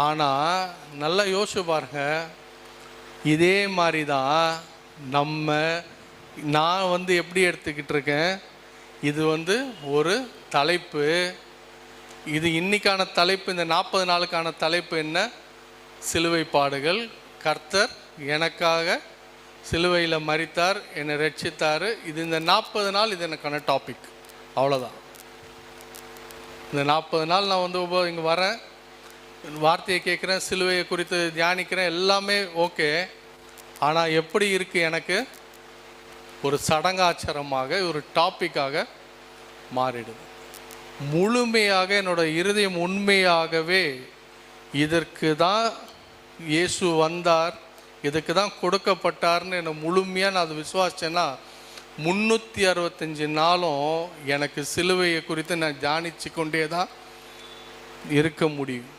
ஆனால் நல்லா யோசிச்சு பாருங்க, இதே மாதிரி தான் நான் எப்படி எடுத்துக்கிட்டு இருக்கேன். இது ஒரு தலைப்பு. இது இன்னைக்கான தலைப்பு, இந்த 40 நாளுக்கான தலைப்பு என்ன? சிலுவை பாடுகள். கர்த்தர் எனக்காக சிலுவையில் மரித்தார், என்னை ரட்சித்தார். இது இந்த 40 நாள் இது எனக்கான டாபிக். அவ்வளோதான். இந்த 40 நாள் நான் இங்கே வரேன், வார்த்தையை கேட்குறேன், சிலுவையை குறித்து தியானிக்கிறேன், எல்லாமே ஓகே. ஆனால் எப்படி இருக்குது? எனக்கு ஒரு சடங்காச்சாரமாக, ஒரு டாப்பிக்காக மாறிடுது. முழுமையாக என்னோட இருதயம் உண்மையாகவே இதற்கு தான் இயேசு வந்தார், இதுக்கு தான் கொடுக்கப்பட்டார்னு என்னை முழுமையாக நான் அதை விசுவாசித்தேன்னா 365 நாளும் எனக்கு சிலுவையை குறித்து நான் தியானித்து கொண்டே தான் இருக்க முடியும்.